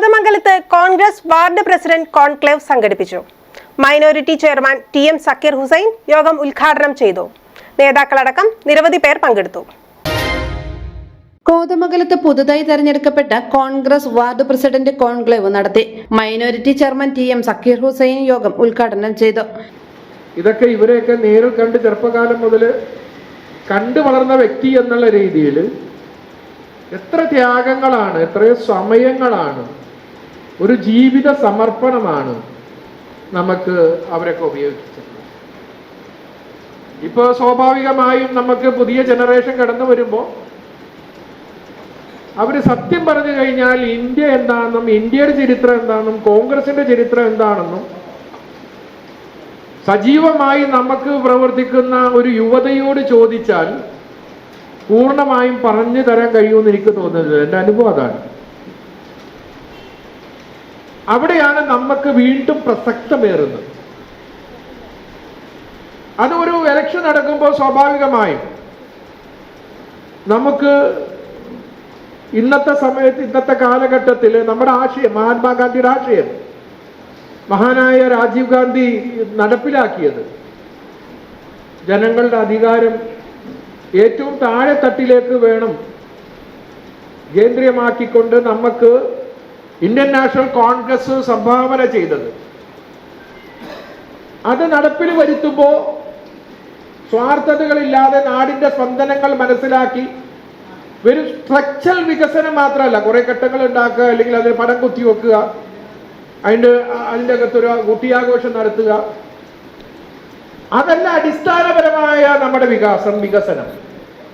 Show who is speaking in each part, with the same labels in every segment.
Speaker 1: കോതമംഗലത്ത് Congress ward president conclave സംഘടിപ്പിച്ചു. Minority chairman T M. Zakir Hussain യോഗം ഉദ്ഘാടനം ചെയ്തു. നേതാക്കളടക്കം നിരവധി പേർ പങ്കെടുത്തു.
Speaker 2: കോതമംഗലത്ത് പുതുതായി തെരഞ്ഞെടുക്കപ്പെട്ട കോൺഗ്രസ് വാർഡ് പ്രസിഡന്റ് കോൺക്ലേവ് നടത്തി. Minority chairman T M. സക്കീർ ഹുസൈൻ യോഗം ഉദ്ഘാടനം ചെയ്തു.
Speaker 3: ഇതൊക്കെ ഇവരെയൊക്കെ നേരിൽ കണ്ട് ചെറുപ്പകാലം മുതൽ കണ്ടു വളർന്ന വ്യക്തി എന്നുള്ള രീതിയിൽ എത്ര ത്യാഗങ്ങളാണ്, എത്രയോ സമയങ്ങളാണ്, ഒരു ജീവിത സമർപ്പണമാണ് നമുക്ക് അവരൊക്കെ ഉപയോഗിച്ചത്. ഇപ്പോൾ സ്വാഭാവികമായും നമുക്ക് പുതിയ ജനറേഷൻ കടന്നു വരുമ്പോൾ അവർ സത്യം പറഞ്ഞു കഴിഞ്ഞാൽ ഇന്ത്യ എന്താണെന്നും ഇന്ത്യയുടെ ചരിത്രം എന്താണെന്നും കോൺഗ്രസിന്റെ ചരിത്രം എന്താണെന്നും സജീവമായി നമുക്ക് പ്രവർത്തിക്കുന്ന ഒരു യുവതയോട് ചോദിച്ചാൽ പൂർണ്ണമായും പറഞ്ഞു തരാൻ കഴിയുമെന്ന് എനിക്ക് തോന്നുന്നത്. എൻ്റെ അനുഭവം അതാണ്. അവിടെയാണ് നമുക്ക് വീണ്ടും പ്രസക്തമേറുന്നത്. അതൊരു ഇലക്ഷൻ നടക്കുമ്പോൾ സ്വാഭാവികമായും നമുക്ക് ഇന്നത്തെ സമയത്ത്, ഇന്നത്തെ കാലഘട്ടത്തിൽ നമ്മുടെ ആശയം, മഹാത്മാഗാന്ധിയുടെ ആശയം, മഹാനായ രാജീവ് ഗാന്ധി നടപ്പിലാക്കിയത് ജനങ്ങളുടെ അധികാരം ഏറ്റവും താഴെ തട്ടിലേക്ക് വേണം കേന്ദ്രീയമാക്കിക്കൊണ്ട് നമുക്ക് ഇന്ത്യൻ നാഷണൽ കോൺഗ്രസ് സംഭാവന ചെയ്തത്. അത് നടപ്പിൽ വരുത്തുമ്പോൾ സ്വാർത്ഥതകളില്ലാതെ നാടിന്റെ സ്പന്ദനങ്ങൾ മനസ്സിലാക്കി ഒരു സ്ട്രക്ചറൽ വികസനം മാത്രമല്ല, കുറെ ഘട്ടങ്ങൾ ഉണ്ടാക്കുക, അല്ലെങ്കിൽ അതിന് പണം കുത്തി വെക്കുക, അതിൻ്റെ അകത്തൊരു കുട്ടിയാഘോഷം നടത്തുക, അതല്ല അടിസ്ഥാനപരമായ നമ്മുടെ വികസനം.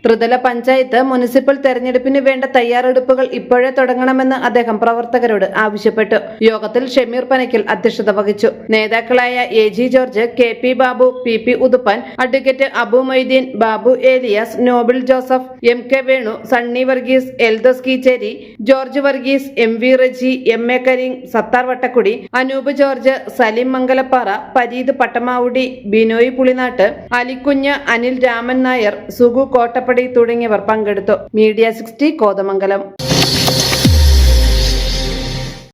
Speaker 2: ത്രിതല പഞ്ചായത്ത് മുനിസിപ്പൽ തെരഞ്ഞെടുപ്പിന് വേണ്ട തയ്യാറെടുപ്പുകൾ ഇപ്പോഴേ തുടങ്ങണമെന്ന് അദ്ദേഹം പ്രവർത്തകരോട് ആവശ്യപ്പെട്ടു. യോഗത്തിൽ ഷമീർ പനക്കൽ അധ്യക്ഷത വഹിച്ചു. നേതാക്കളായ A G. George, K P. Babu, P P. Uthuppan, advocate Abu Moideen, Babu Elias, Noble Joseph, M K. Venu, Sunny Varghese, Eldhose Keecheri, George Varghese, M V. Reji, M A. Kareem, Sattar Vattakudi, Anoop George, Salim Mangalappara, Pareed Pattamavudi, Binoy Pulinattu, Alikunju, Anil Raman Nair, Sugu Kottappadi തുടങ്ങിയവർ പങ്കെടുത്തു. മീഡിയ 60 കോതമംഗലം.